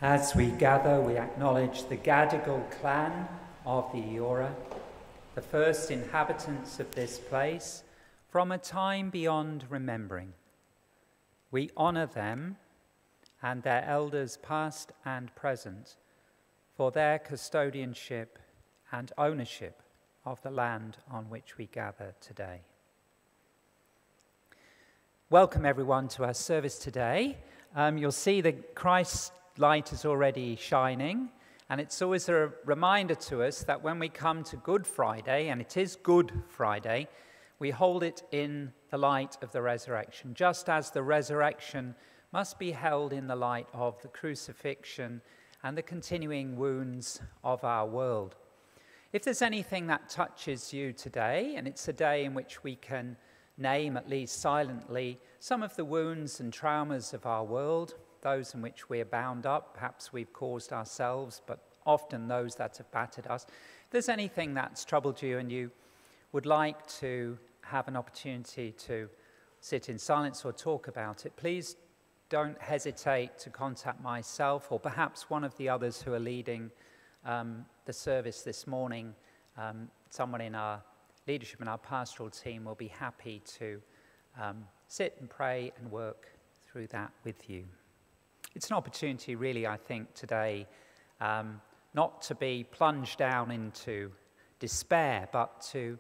As we gather, we acknowledge the Gadigal clan of the Eora, the first inhabitants of this place, from a time beyond remembering. We honour them and their elders past and present for their custodianship and ownership of the land on which we gather today. Welcome everyone to our service today. You'll see the Christ light is already shining, and it's always a reminder to us that when we come to Good Friday, and it is Good Friday, we hold it in the light of the resurrection, just as the resurrection must be held in the light of the crucifixion and the continuing wounds of our world. If there's anything that touches you today, and it's a day in which we can name, at least silently, some of the wounds and traumas of our world, those in which we are bound up, perhaps we've caused ourselves, but often those that have battered us. If there's anything that's troubled you and you would like to have an opportunity to sit in silence or talk about it, please don't hesitate to contact myself or perhaps one of the others who are leading the service this morning. Someone in our leadership and our pastoral team will be happy to sit and pray and work through that with you. It's an opportunity really, I think, today not to be plunged down into despair, but to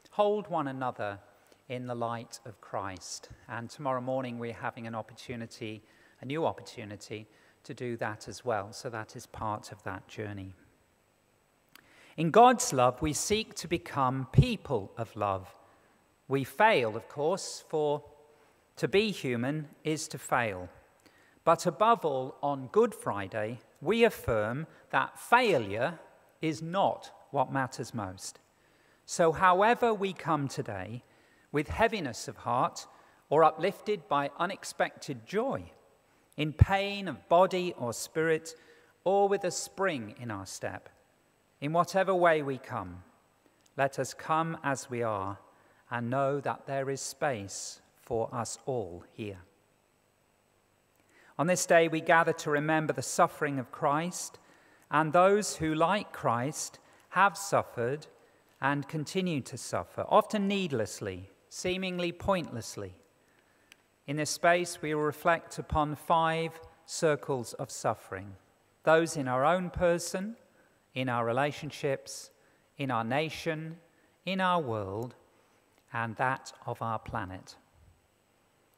hold one another in the light of Christ. And tomorrow morning we're having an opportunity, a new opportunity, to do that as well. So that is part of that journey. In God's love, we seek to become people of love. We fail, of course, for to be human is to fail. But above all, on Good Friday, we affirm that failure is not what matters most. So however we come today, with heaviness of heart or uplifted by unexpected joy, in pain of body or spirit, or with a spring in our step, in whatever way we come, let us come as we are and know that there is space for us all here. On this day, we gather to remember the suffering of Christ and those who, like Christ, have suffered and continue to suffer, often needlessly, seemingly pointlessly. In this space, we will reflect upon 5 circles of suffering, those in our own person, in our relationships, in our nation, in our world, and that of our planet.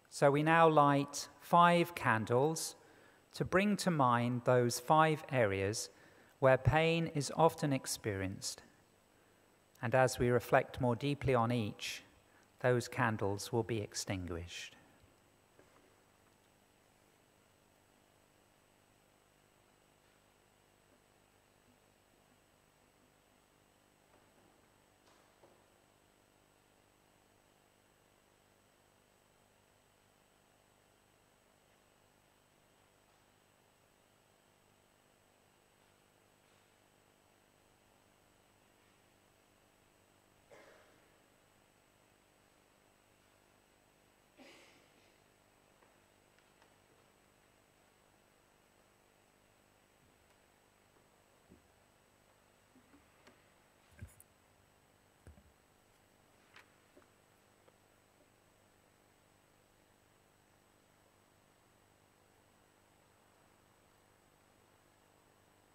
So we now light 5 candles to bring to mind those 5 areas where pain is often experienced. And as we reflect more deeply on each, those candles will be extinguished.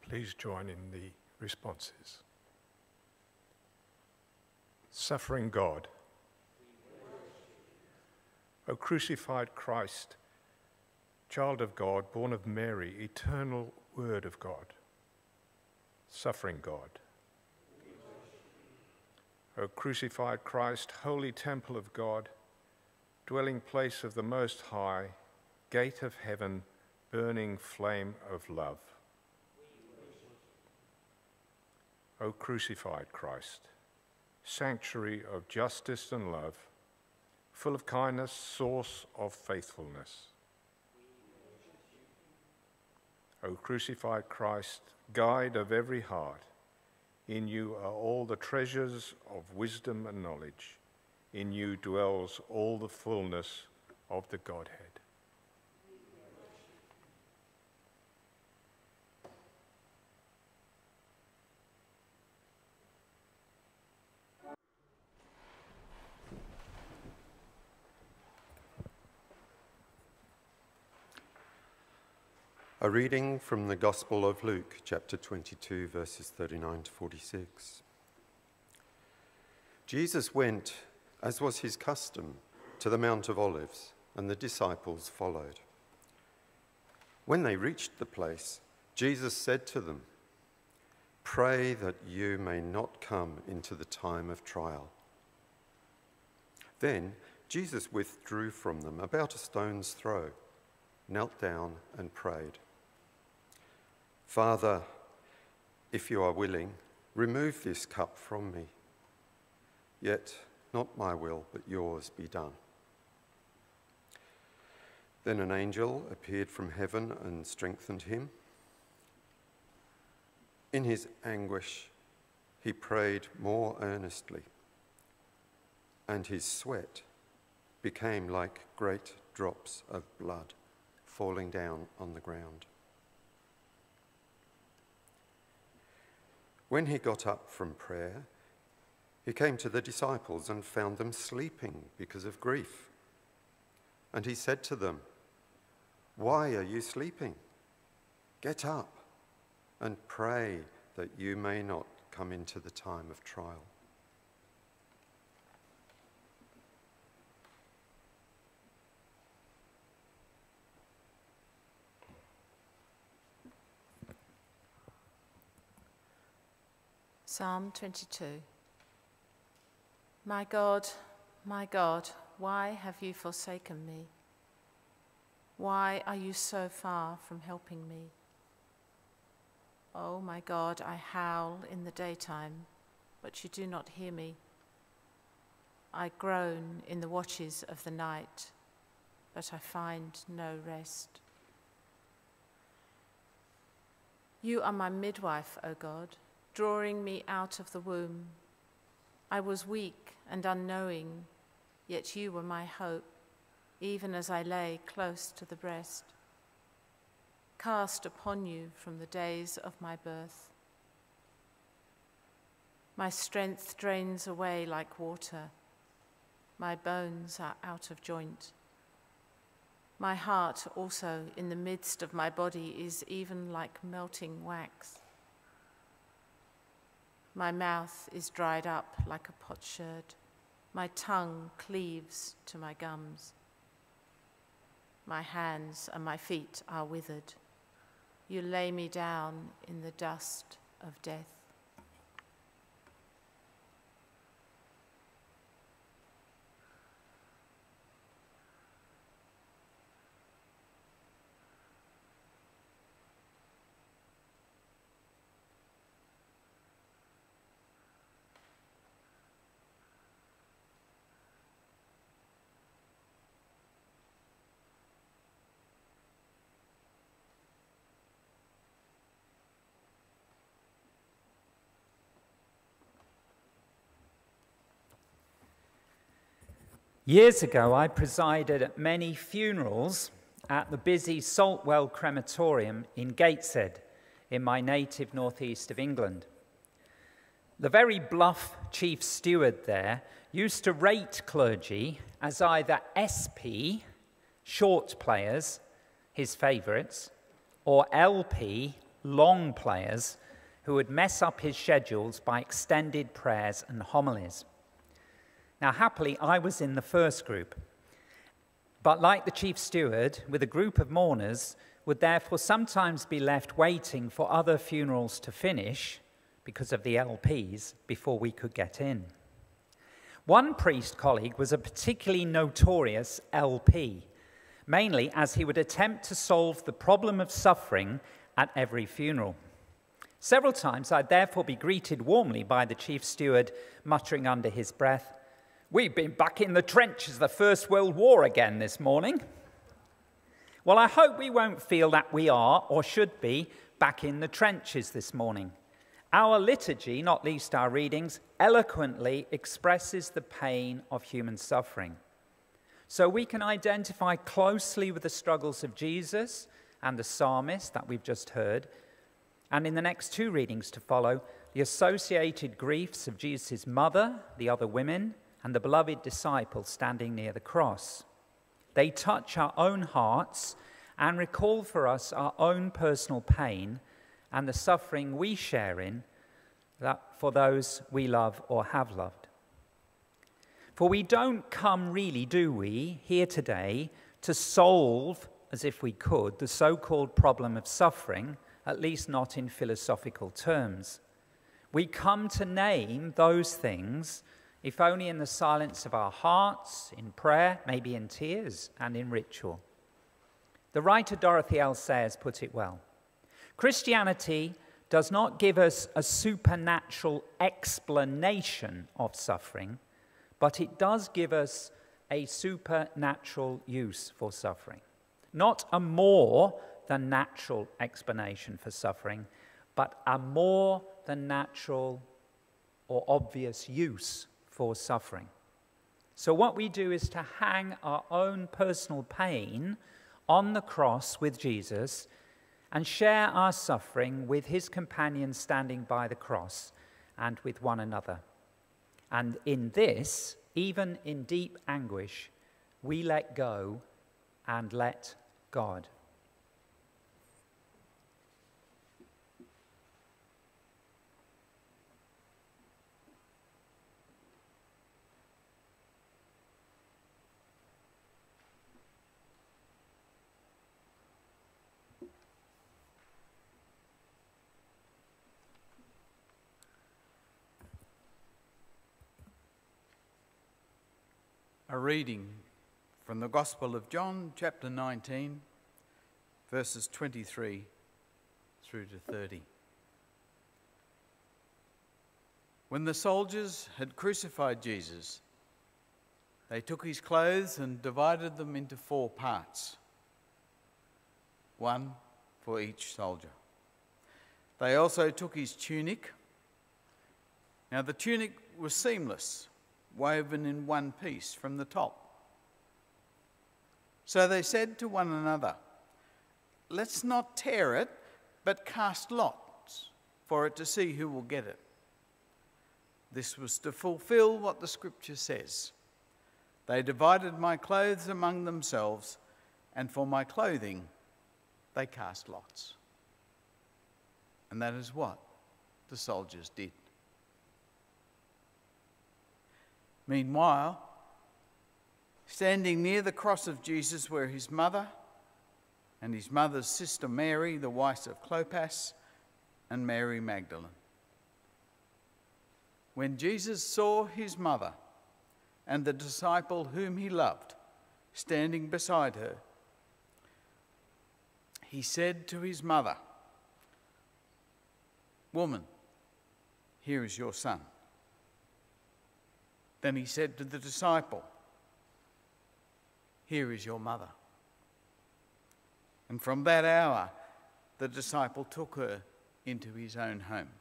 Please join in the responses. Suffering God, O crucified Christ, child of God, born of Mary, eternal Word of God. Suffering God, O crucified Christ, holy temple of God, dwelling place of the Most High, gate of heaven, burning flame of love. O crucified Christ, sanctuary of justice and love, full of kindness, source of faithfulness. O crucified Christ, guide of every heart, in you are all the treasures of wisdom and knowledge. In you dwells all the fullness of the Godhead. A reading from the Gospel of Luke, chapter 22, verses 39 to 46. Jesus went, as was his custom, to the Mount of Olives, and the disciples followed. When they reached the place, Jesus said to them, "Pray that you may not come into the time of trial." Then Jesus withdrew from them about a stone's throw, knelt down and prayed. "Father, if you are willing, remove this cup from me. Yet not my will, but yours be done." Then an angel appeared from heaven and strengthened him. In his anguish, he prayed more earnestly, and his sweat became like great drops of blood falling down on the ground. When he got up from prayer, he came to the disciples and found them sleeping because of grief. And he said to them, "Why are you sleeping? Get up and pray that you may not come into the time of trial." Psalm 22. My God, why have you forsaken me? Why are you so far from helping me? Oh my God, I howl in the daytime, but you do not hear me. I groan in the watches of the night, but I find no rest. You are my midwife, O God, drawing me out of the womb. I was weak and unknowing, yet you were my hope, even as I lay close to the breast. Cast upon you from the days of my birth. My strength drains away like water. My bones are out of joint. My heart also in the midst of my body is even like melting wax. My mouth is dried up like a potsherd. My tongue cleaves to my gums. My hands and my feet are withered. You lay me down in the dust of death. Years ago, I presided at many funerals at the busy Saltwell Crematorium in Gateshead, in my native northeast of England. The very bluff chief steward there used to rate clergy as either SP, short players, his favourites, or LP, long players, who would mess up his schedules by extended prayers and homilies. Now, happily, I was in the first group, but like the chief steward, with a group of mourners, would therefore sometimes be left waiting for other funerals to finish because of the LPs before we could get in. One priest colleague was a particularly notorious LP, mainly as he would attempt to solve the problem of suffering at every funeral. Several times I'd therefore be greeted warmly by the chief steward, muttering under his breath, "We've been back in the trenches of the First World War again this morning." Well, I hope we won't feel that we are, or should be, back in the trenches this morning. Our liturgy, not least our readings, eloquently expresses the pain of human suffering. So we can identify closely with the struggles of Jesus and the psalmist that we've just heard, and in the next two readings to follow, the associated griefs of Jesus' mother, the other women, and the beloved disciple standing near the cross. They touch our own hearts and recall for us our own personal pain and the suffering we share in that for those we love or have loved. For we don't come really, do we, here today to solve, as if we could, the so-called problem of suffering, at least not in philosophical terms. We come to name those things, if only in the silence of our hearts, in prayer, maybe in tears, and in ritual. The writer Dorothy L. Sayers put it well. Christianity does not give us a supernatural explanation of suffering, but it does give us a supernatural use for suffering. Not a more than natural explanation for suffering, but a more than natural or obvious use for suffering. So what we do is to hang our own personal pain on the cross with Jesus and share our suffering with his companions standing by the cross and with one another. And in this, even in deep anguish, we let go and let God. A reading from the Gospel of John, chapter 19, verses 23 through to 30. When the soldiers had crucified Jesus, they took his clothes and divided them into 4 parts, one for each soldier. They also took his tunic. Now the tunic was seamless, woven in one piece from the top. So they said to one another, "Let's not tear it, but cast lots for it to see who will get it." This was to fulfill what the scripture says. They divided my clothes among themselves, and for my clothing they cast lots. And that is what the soldiers did. Meanwhile, standing near the cross of Jesus were his mother and his mother's sister Mary, the wife of Clopas, and Mary Magdalene. When Jesus saw his mother and the disciple whom he loved standing beside her, he said to his mother, "Woman, here is your son." Then he said to the disciple, "Here is your mother." And from that hour, the disciple took her into his own home.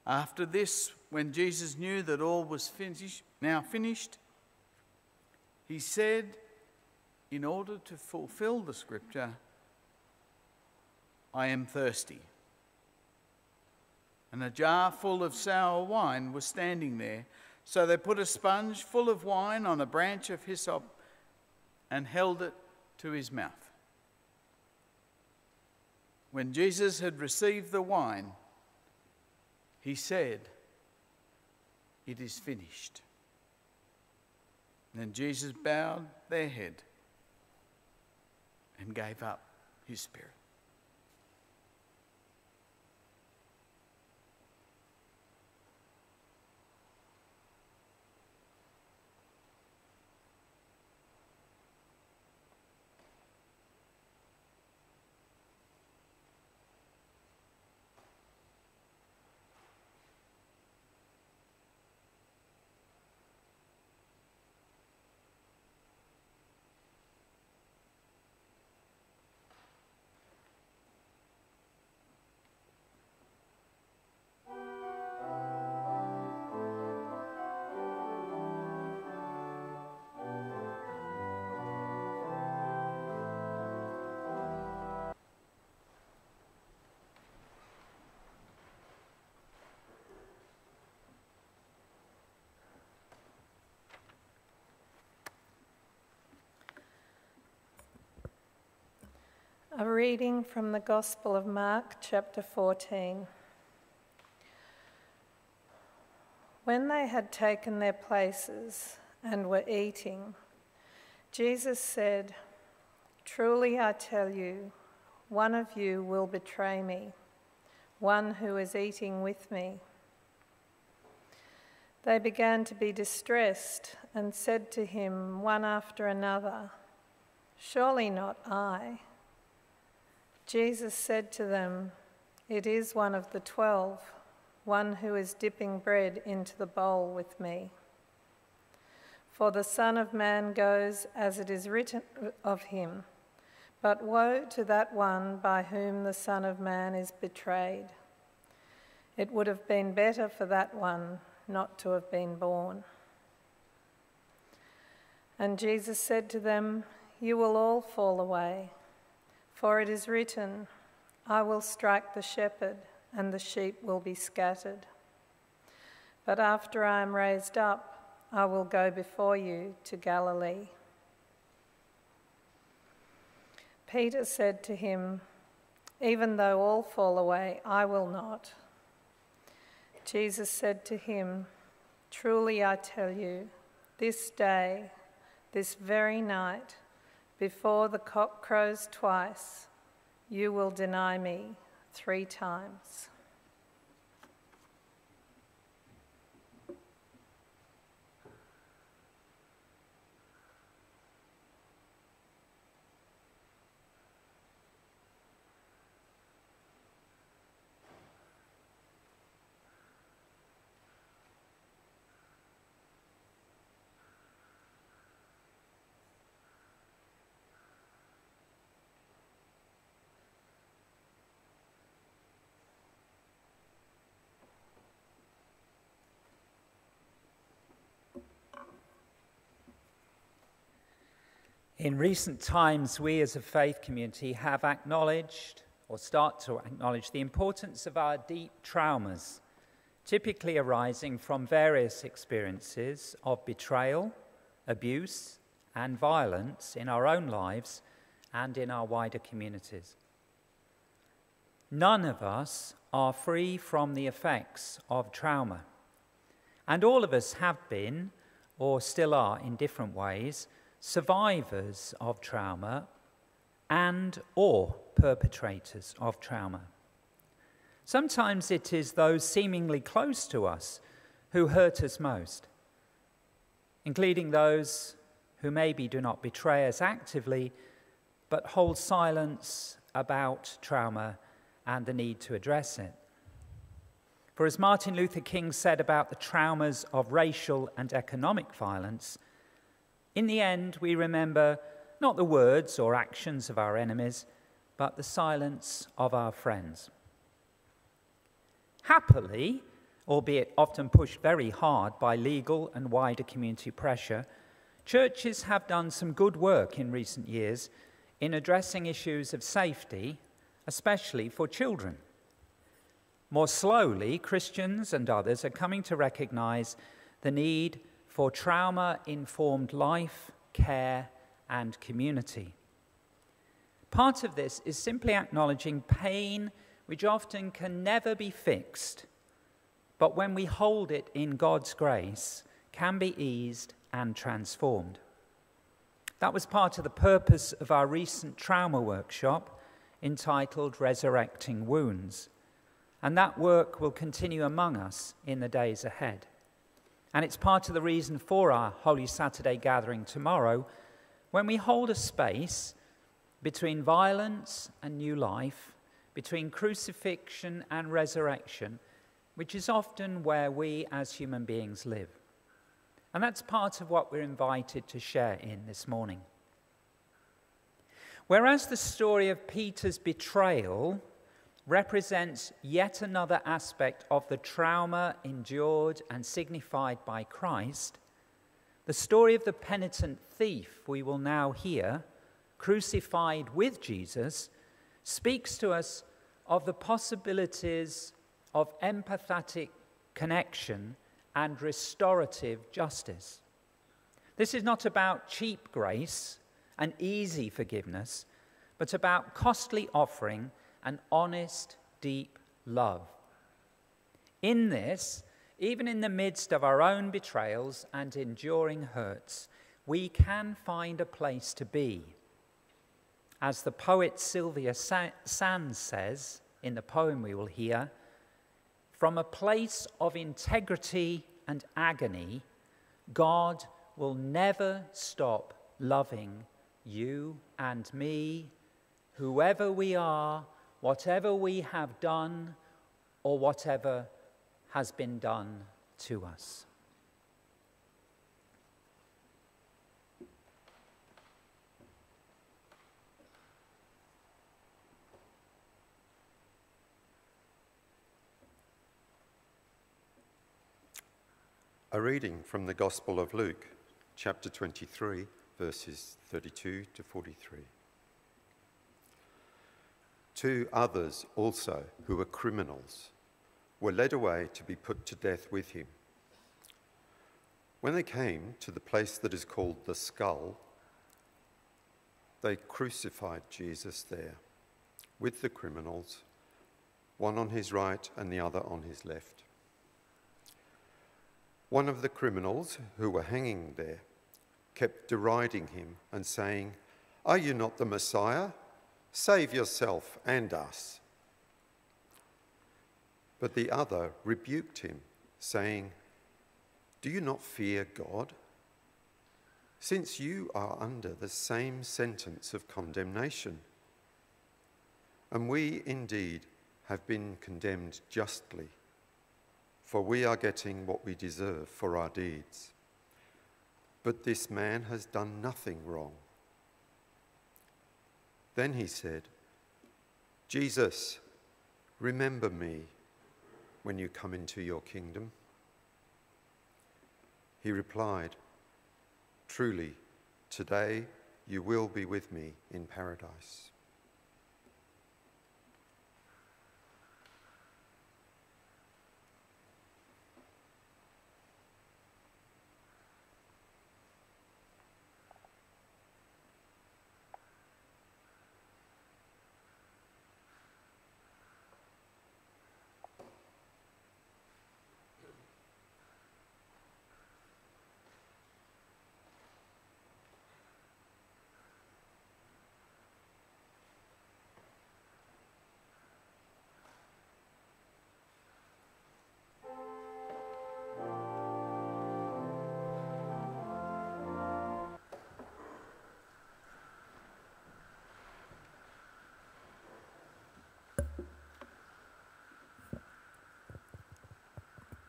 After this, when Jesus knew that all was finished, he said, in order to fulfill the scripture, "I am thirsty." And a jar full of sour wine was standing there. So they put a sponge full of wine on a branch of hyssop and held it to his mouth. When Jesus had received the wine, he said, "It is finished." Then Jesus bowed their head and gave up his spirit. A reading from the Gospel of Mark, chapter 14. When they had taken their places and were eating, Jesus said, "Truly I tell you, one of you will betray me, one who is eating with me." They began to be distressed and said to him one after another, "Surely not I." Jesus said to them, "It is one of the 12, one who is dipping bread into the bowl with me. For the Son of Man goes as it is written of him, but woe to that one by whom the Son of Man is betrayed. It would have been better for that one not to have been born." And Jesus said to them, "You will all fall away. For it is written, 'I will strike the shepherd, and the sheep will be scattered.' But after I am raised up, I will go before you to Galilee." Peter said to him, "Even though all fall away, I will not." Jesus said to him, "Truly I tell you, this day, this very night, before the cock crows twice, you will deny me 3 times. In recent times, we as a faith community have acknowledged, or start to acknowledge, the importance of our deep traumas, typically arising from various experiences of betrayal, abuse, and violence in our own lives and in our wider communities. None of us are free from the effects of trauma, and all of us have been, or still are in different ways, survivors of trauma and or perpetrators of trauma. Sometimes it is those seemingly close to us who hurt us most, including those who maybe do not betray us actively, but hold silence about trauma and the need to address it. For as Martin Luther King said about the traumas of racial and economic violence, in the end, we remember not the words or actions of our enemies, but the silence of our friends. Happily, albeit often pushed very hard by legal and wider community pressure, churches have done some good work in recent years in addressing issues of safety, especially for children. More slowly, Christians and others are coming to recognize the need for trauma-informed life, care, and community. Part of this is simply acknowledging pain which often can never be fixed, but when we hold it in God's grace, can be eased and transformed. That was part of the purpose of our recent trauma workshop entitled Resurrecting Wounds, and that work will continue among us in the days ahead. And it's part of the reason for our Holy Saturday gathering tomorrow, when we hold a space between violence and new life, between crucifixion and resurrection, which is often where we as human beings live. And that's part of what we're invited to share in this morning. Whereas the story of Peter's betrayal represents yet another aspect of the trauma endured and signified by Christ, the story of the penitent thief we will now hear, crucified with Jesus, speaks to us of the possibilities of empathetic connection and restorative justice. This is not about cheap grace and easy forgiveness, but about costly offering and honest, deep love. In this, even in the midst of our own betrayals and enduring hurts, we can find a place to be. As the poet Sylvia Sands says in the poem we will hear, from a place of integrity and agony, God will never stop loving you and me, whoever we are, whatever we have done, or whatever has been done to us. A reading from the Gospel of Luke, chapter 23, verses 32 to 43. 2 others also, who were criminals, were led away to be put to death with him. When they came to the place that is called the Skull, they crucified Jesus there with the criminals, one on his right and the other on his left. One of the criminals who were hanging there kept deriding him and saying, "Are you not the Messiah? Save yourself and us." But the other rebuked him, saying, "Do you not fear God? Since you are under the same sentence of condemnation. And we indeed have been condemned justly, for we are getting what we deserve for our deeds. But this man has done nothing wrong." Then he said, "Jesus, remember me when you come into your kingdom." He replied, "Truly, today you will be with me in paradise."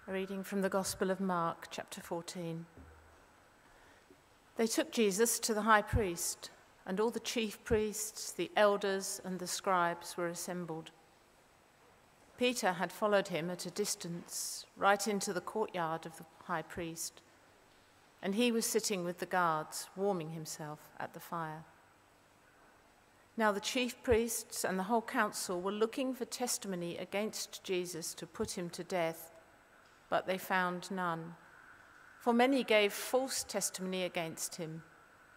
A reading from the Gospel of Mark, chapter 14. They took Jesus to the high priest, and all the chief priests, the elders, and the scribes were assembled. Peter had followed him at a distance, right into the courtyard of the high priest, and he was sitting with the guards, warming himself at the fire. Now the chief priests and the whole council were looking for testimony against Jesus to put him to death, but they found none. For many gave false testimony against him,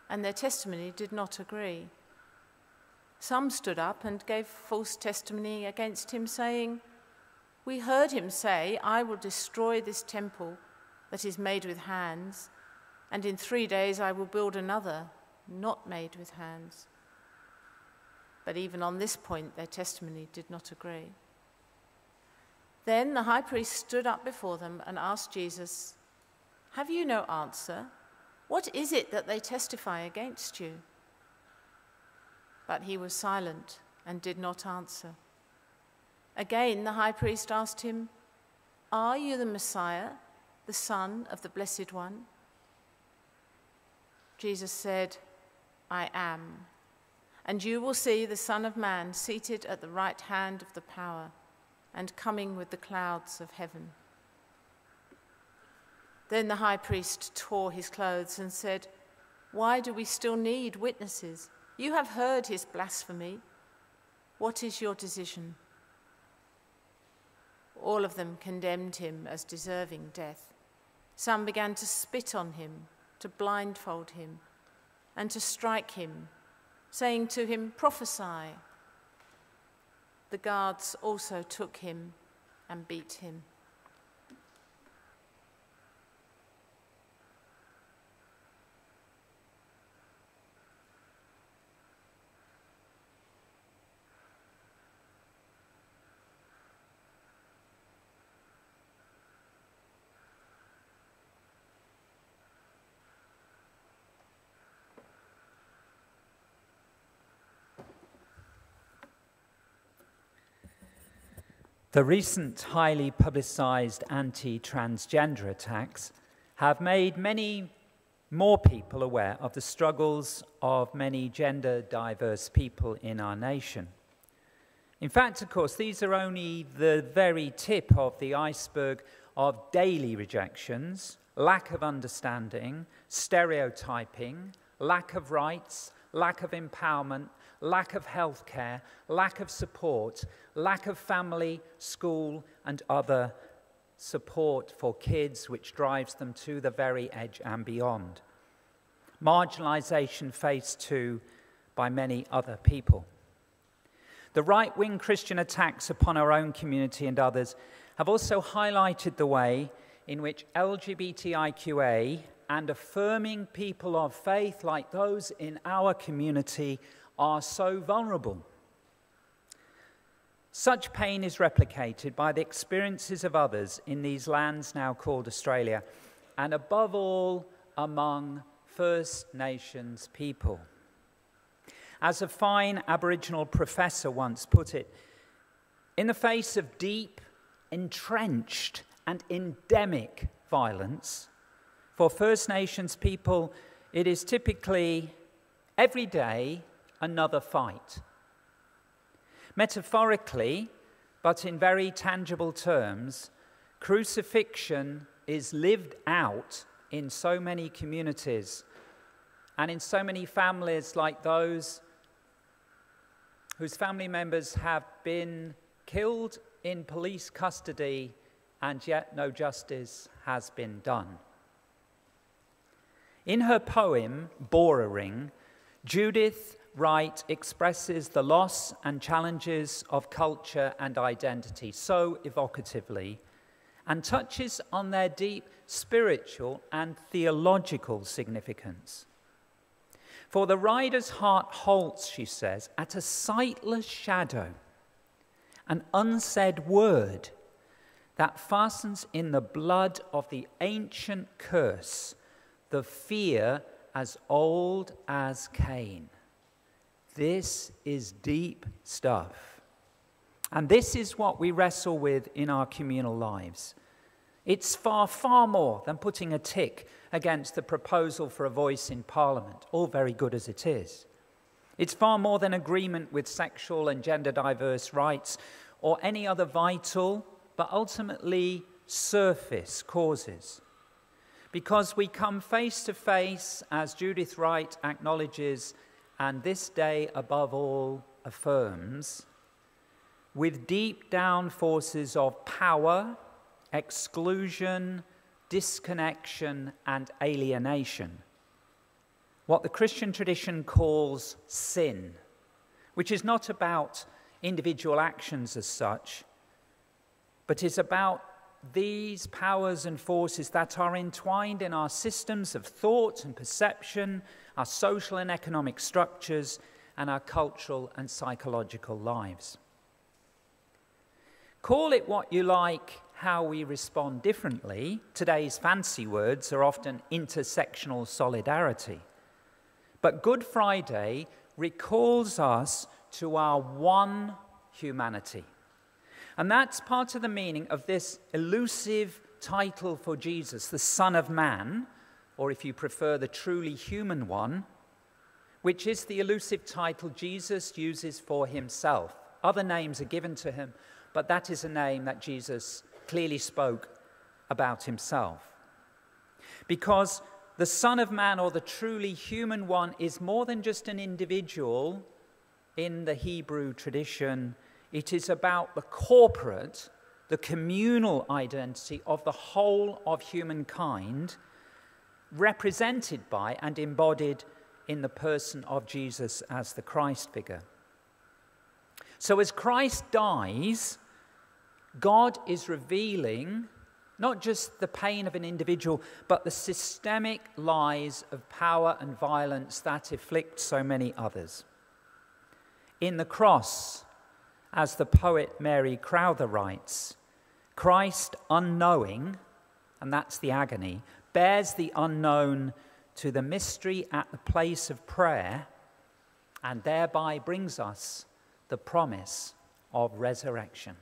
and their testimony did not agree. Some stood up and gave false testimony against him, saying, "We heard him say, 'I will destroy this temple that is made with hands, and in 3 days I will build another, not made with hands.' But even on this point their testimony did not agree." Then the high priest stood up before them and asked Jesus, "Have you no answer? What is it that they testify against you?" But he was silent and did not answer. Again the high priest asked him, "Are you the Messiah, the Son of the Blessed One?" Jesus said, "I am, and you will see the Son of Man seated at the right hand of the power, and coming with the clouds of heaven." Then the high priest tore his clothes and said, "Why do we still need witnesses? You have heard his blasphemy. What is your decision?" All of them condemned him as deserving death. Some began to spit on him, to blindfold him, and to strike him, saying to him, "Prophesy." The guards also took him and beat him. The recent highly publicised anti-transgender attacks have made many more people aware of the struggles of many gender-diverse people in our nation. In fact, of course, these are only the very tip of the iceberg of daily rejections, lack of understanding, stereotyping, lack of rights, lack of empowerment, lack of healthcare, lack of support, lack of family, school, and other support for kids, which drives them to the very edge and beyond. Marginalisation faced too by many other people. The right-wing Christian attacks upon our own community and others have also highlighted the way in which LGBTIQA and affirming people of faith like those in our community are so vulnerable. Such pain is replicated by the experiences of others in these lands now called Australia, and above all among First Nations people. As a fine Aboriginal professor once put it, in the face of deep, entrenched and endemic violence, for First Nations people, it is typically every day another fight. Metaphorically, but in very tangible terms, crucifixion is lived out in so many communities and in so many families like those whose family members have been killed in police custody and yet no justice has been done. In her poem, Borrowing, Judith Wright expresses the loss and challenges of culture and identity so evocatively and touches on their deep spiritual and theological significance. For the rider's heart halts, she says, at a sightless shadow, an unsaid word that fastens in the blood of the ancient curse, the fear as old as Cain. This is deep stuff. And this is what we wrestle with in our communal lives. It's far, far more than putting a tick against the proposal for a voice in Parliament, all very good as it is. It's far more than agreement with sexual and gender diverse rights or any other vital, but ultimately surface causes. Because we come face to face, as Judith Wright acknowledges, and this day above all affirms, with deep down forces of power, exclusion, disconnection, and alienation. What the Christian tradition calls sin, which is not about individual actions as such, but is about these powers and forces that are entwined in our systems of thought and perception, our social and economic structures, and our cultural and psychological lives. Call it what you like, how we respond differently. Today's fancy words are often intersectional solidarity. But Good Friday recalls us to our one humanity. And that's part of the meaning of this elusive title for Jesus, the Son of Man, or if you prefer, the truly human one, which is the elusive title Jesus uses for himself. Other names are given to him, but that is a name that Jesus clearly spoke about himself. Because the Son of Man, or the truly human one, is more than just an individual in the Hebrew tradition. It is about the corporate, the communal identity of the whole of humankind, represented by and embodied in the person of Jesus as the Christ figure. So as Christ dies, God is revealing not just the pain of an individual, but the systemic lies of power and violence that afflict so many others. In the cross, as the poet Mary Crowther writes, Christ unknowing, and that's the agony, bears the unknown to the mystery at the place of prayer, and thereby brings us the promise of resurrection.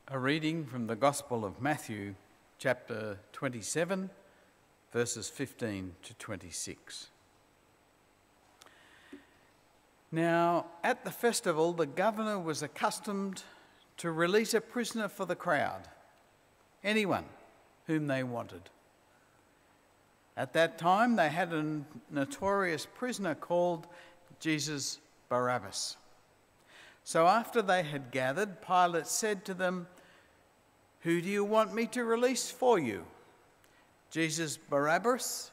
A reading from the Gospel of Matthew, chapter 27, verses 15 to 26. Now, at the festival, the governor was accustomed to release a prisoner for the crowd, anyone whom they wanted. At that time, they had a notorious prisoner called Jesus Barabbas. So after they had gathered, Pilate said to them, "Who do you want me to release for you? Jesus Barabbas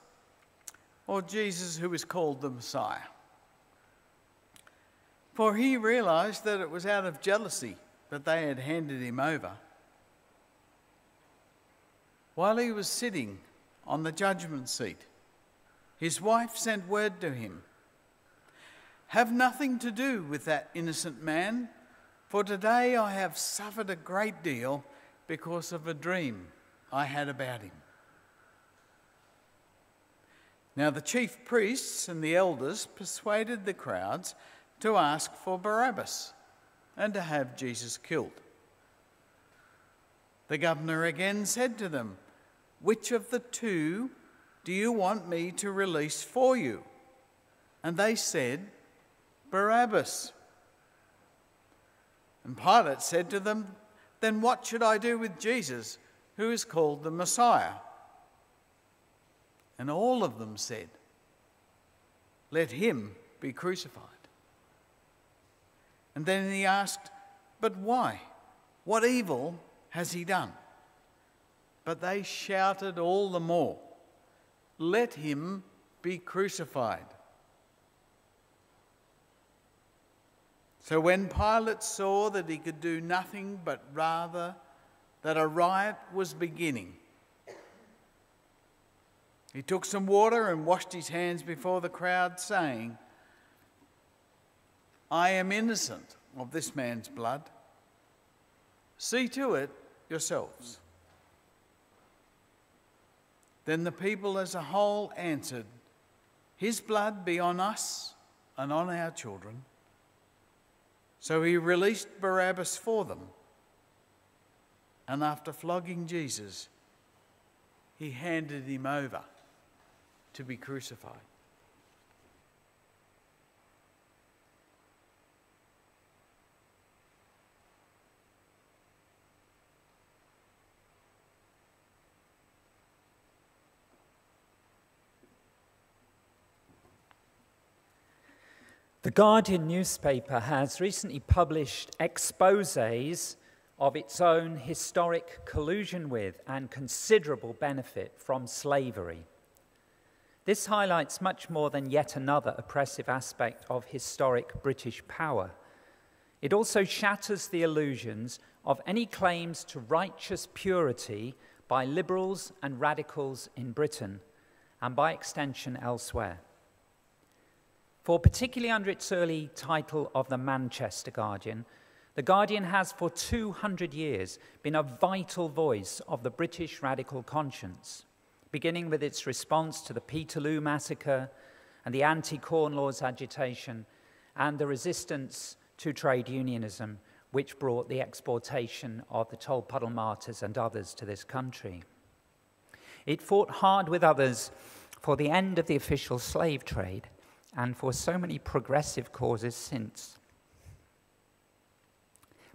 or Jesus who is called the Messiah?" For he realized that it was out of jealousy that they had handed him over. While he was sitting on the judgment seat, his wife sent word to him, "Have nothing to do with that innocent man, for today I have suffered a great deal because of a dream I had about him." Now the chief priests and the elders persuaded the crowds to ask for Barabbas and to have Jesus killed. The governor again said to them, "Which of the two do you want me to release for you?" And they said, "Barabbas." And Pilate said to them, "Then what should I do with Jesus, who is called the Messiah?" And all of them said, "Let him be crucified." And then he asked, "But why? What evil has he done?" But they shouted all the more, "Let him be crucified." So when Pilate saw that he could do nothing but rather that a riot was beginning, he took some water and washed his hands before the crowd, saying, "I am innocent of this man's blood. See to it yourselves." Then the people as a whole answered, "His blood be on us and on our children." So he released Barabbas for them, and after flogging Jesus, he handed him over to be crucified. The Guardian newspaper has recently published exposés of its own historic collusion with and considerable benefit from slavery. This highlights much more than yet another oppressive aspect of historic British power. It also shatters the illusions of any claims to righteous purity by liberals and radicals in Britain, and by extension elsewhere. For particularly under its early title of the Manchester Guardian, the Guardian has for 200 years been a vital voice of the British radical conscience, beginning with its response to the Peterloo massacre and the anti-Corn Laws agitation and the resistance to trade unionism, which brought the exportation of the Tolpuddle martyrs and others to this country. It fought hard with others for the end of the official slave trade and for so many progressive causes since.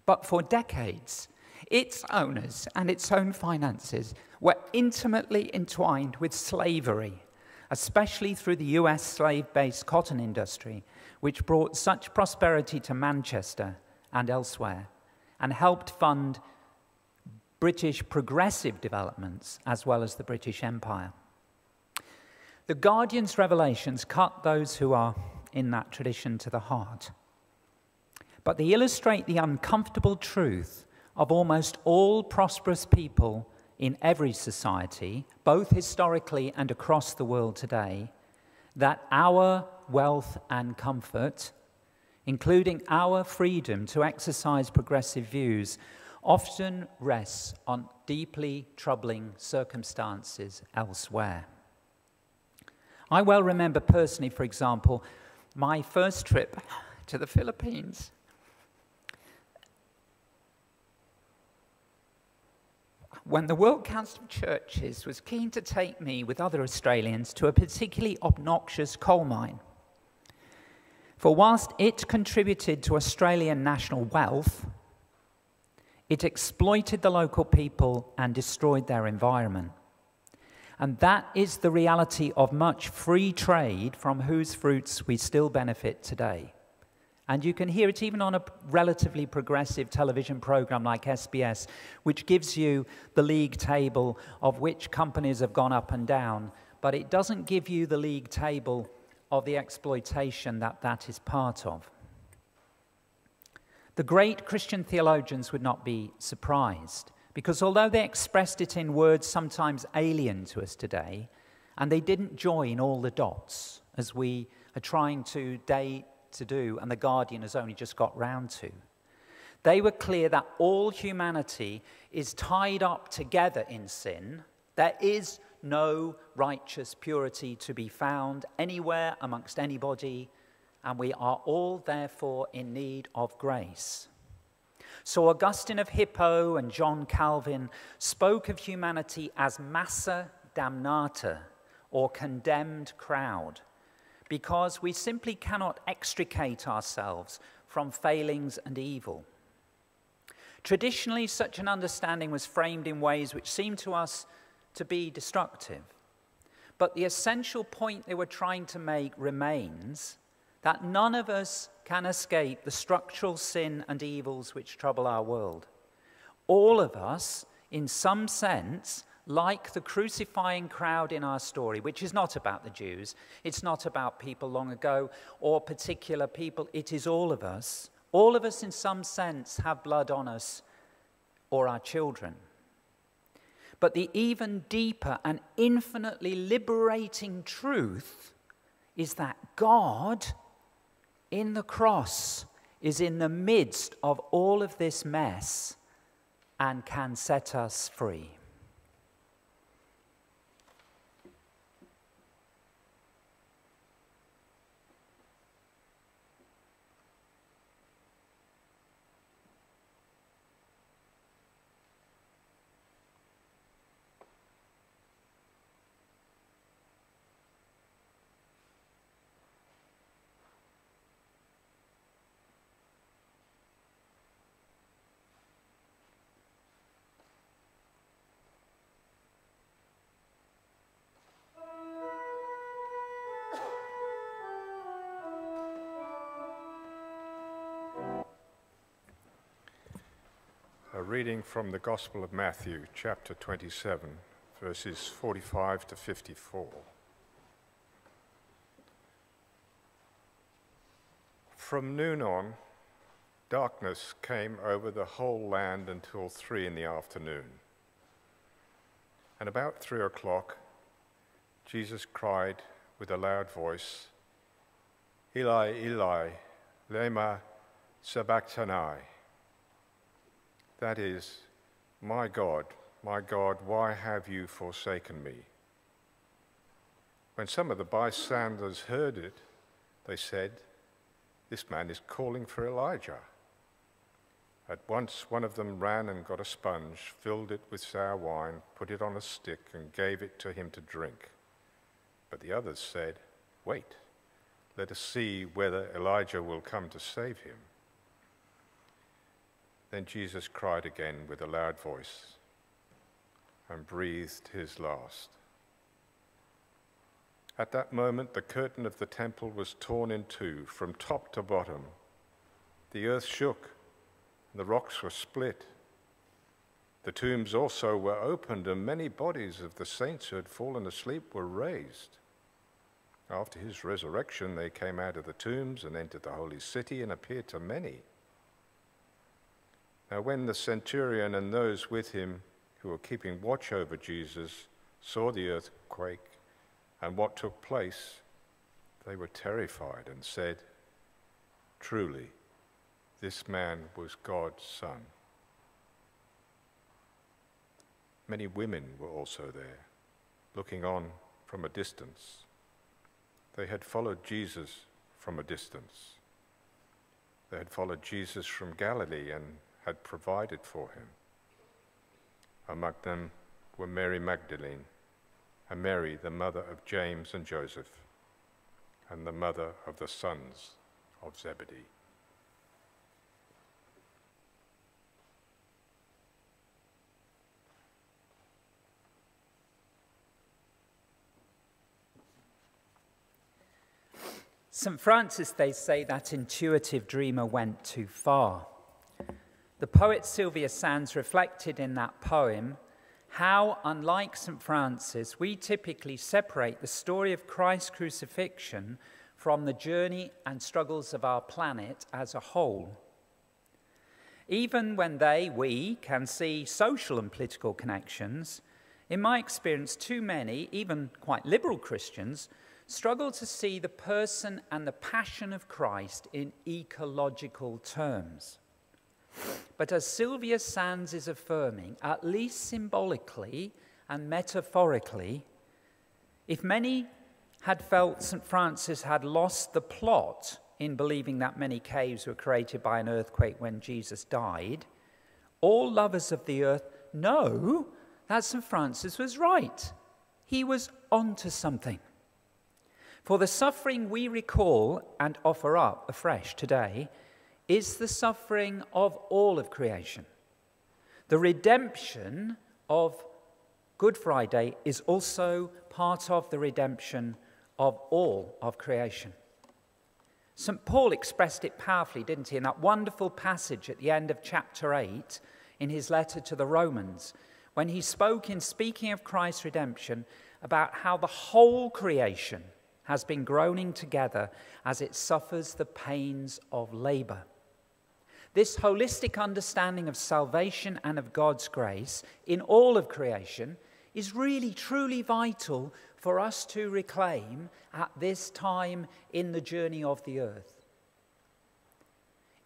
But for decades, its owners and its own finances were intimately entwined with slavery, especially through the US slave-based cotton industry, which brought such prosperity to Manchester and elsewhere, and helped fund British progressive developments as well as the British Empire. The Guardian's revelations cut those who are in that tradition to the heart, but they illustrate the uncomfortable truth of almost all prosperous people in every society, both historically and across the world today, that our wealth and comfort, including our freedom to exercise progressive views, often rests on deeply troubling circumstances elsewhere. I well remember personally, for example, my first trip to the Philippines. When the World Council of Churches was keen to take me with other Australians to a particularly obnoxious coal mine. For whilst it contributed to Australian national wealth, it exploited the local people and destroyed their environment. And that is the reality of much free trade from whose fruits we still benefit today. And you can hear it even on a relatively progressive television program like SBS, which gives you the league table of which companies have gone up and down, but it doesn't give you the league table of the exploitation that is part of. The great Christian theologians would not be surprised, because although they expressed it in words sometimes alien to us today, and they didn't join all the dots, as we are trying to do, and the Guardian has only just got round to. They were clear that all humanity is tied up together in sin. There is no righteous purity to be found anywhere amongst anybody, and we are all therefore in need of grace. So Augustine of Hippo and John Calvin spoke of humanity as massa damnata, or condemned crowd, because we simply cannot extricate ourselves from failings and evil. Traditionally, such an understanding was framed in ways which seemed to us to be destructive. But the essential point they were trying to make remains that none of us can escape the structural sin and evils which trouble our world. All of us, in some sense, like the crucifying crowd in our story, which is not about the Jews, it's not about people long ago or particular people, it is all of us. All of us in some sense have blood on us or our children. But the even deeper and infinitely liberating truth is that God in the cross is in the midst of all of this mess and can set us free. A reading from the Gospel of Matthew, chapter 27, verses 45 to 54. From noon on, darkness came over the whole land until 3 in the afternoon. And about 3 o'clock, Jesus cried with a loud voice, "Eli, Eli, lema sabachthani." That is, my God, why have you forsaken me?" When some of the bystanders heard it, they said, "This man is calling for Elijah." At once one of them ran and got a sponge, filled it with sour wine, put it on a stick, and gave it to him to drink. But the others said, "Wait, let us see whether Elijah will come to save him." Then Jesus cried again with a loud voice and breathed his last. At that moment, the curtain of the temple was torn in two from top to bottom. The earth shook, and the rocks were split. The tombs also were opened, and many bodies of the saints who had fallen asleep were raised. After his resurrection, they came out of the tombs and entered the holy city and appeared to many. Now, when the centurion and those with him who were keeping watch over Jesus saw the earthquake and what took place, they were terrified and said, "Truly, this man was God's Son." Many women were also there, looking on from a distance. They had followed Jesus from a distance. They had followed Jesus from Galilee and had provided for him. Among them were Mary Magdalene, and Mary, the mother of James and Joseph, and the mother of the sons of Zebedee. St. Francis, they say, that intuitive dreamer went too far. The poet Sylvia Sands reflected in that poem how, unlike St. Francis, we typically separate the story of Christ's crucifixion from the journey and struggles of our planet as a whole. Even when we can see social and political connections, in my experience, too many, even quite liberal Christians, struggle to see the person and the passion of Christ in ecological terms. But as Sylvia Sands is affirming, at least symbolically and metaphorically, if many had felt St. Francis had lost the plot in believing that many caves were created by an earthquake when Jesus died, all lovers of the earth know that St. Francis was right. He was onto something. For the suffering we recall and offer up afresh today is the suffering of all of creation. The redemption of Good Friday is also part of the redemption of all of creation. St. Paul expressed it powerfully, didn't he, in that wonderful passage at the end of chapter 8 in his letter to the Romans, when he spoke, in speaking of Christ's redemption, about how the whole creation has been groaning together as it suffers the pains of labor. This holistic understanding of salvation and of God's grace in all of creation is really, truly vital for us to reclaim at this time in the journey of the earth.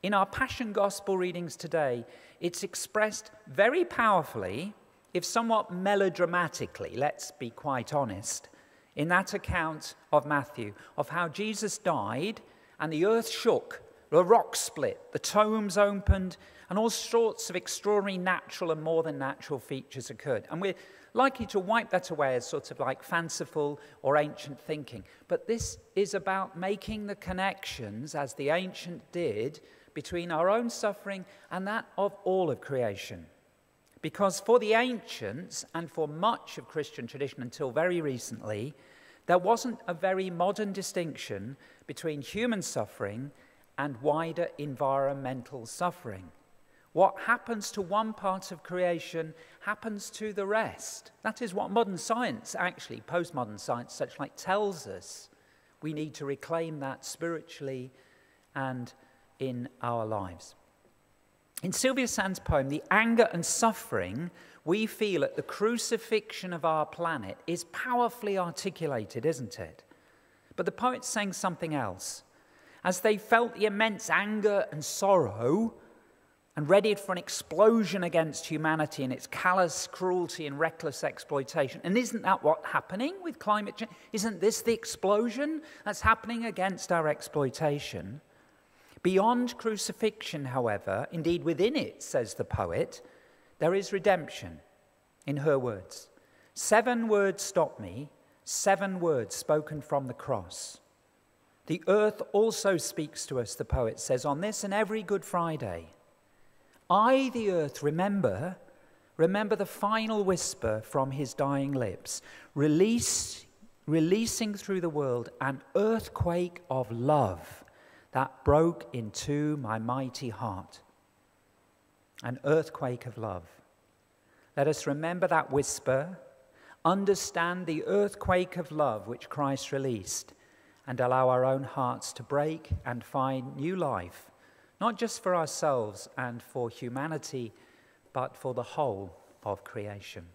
In our Passion Gospel readings today, it's expressed very powerfully, if somewhat melodramatically, let's be quite honest, in that account of Matthew, of how Jesus died and the earth shook, the rocks split, the tombs opened, and all sorts of extraordinary natural and more than natural features occurred. And we're likely to wipe that away as sort of like fanciful or ancient thinking. But this is about making the connections, as the ancient did, between our own suffering and that of all of creation. Because for the ancients, and for much of Christian tradition until very recently, there wasn't a very modern distinction between human suffering and wider environmental suffering. What happens to one part of creation happens to the rest. That is what modern science, actually, postmodern science, such like, tells us. We need to reclaim that spiritually and in our lives. In Sylvia Sand's poem, the anger and suffering we feel at the crucifixion of our planet is powerfully articulated, isn't it? But the poet's saying something else. As they felt the immense anger and sorrow and readied for an explosion against humanity and its callous cruelty and reckless exploitation. And isn't that what's happening with climate change? Isn't this the explosion that's happening against our exploitation? Beyond crucifixion, however, indeed within it, says the poet, there is redemption, in her words. 7 words stop me, 7 words spoken from the cross. The earth also speaks to us, the poet says, on this and every Good Friday. I, the earth, remember the final whisper from his dying lips, releasing through the world an earthquake of love that broke into my mighty heart. An earthquake of love. Let us remember that whisper, understand the earthquake of love which Christ released, and allow our own hearts to break and find new life, not just for ourselves and for humanity, but for the whole of creation.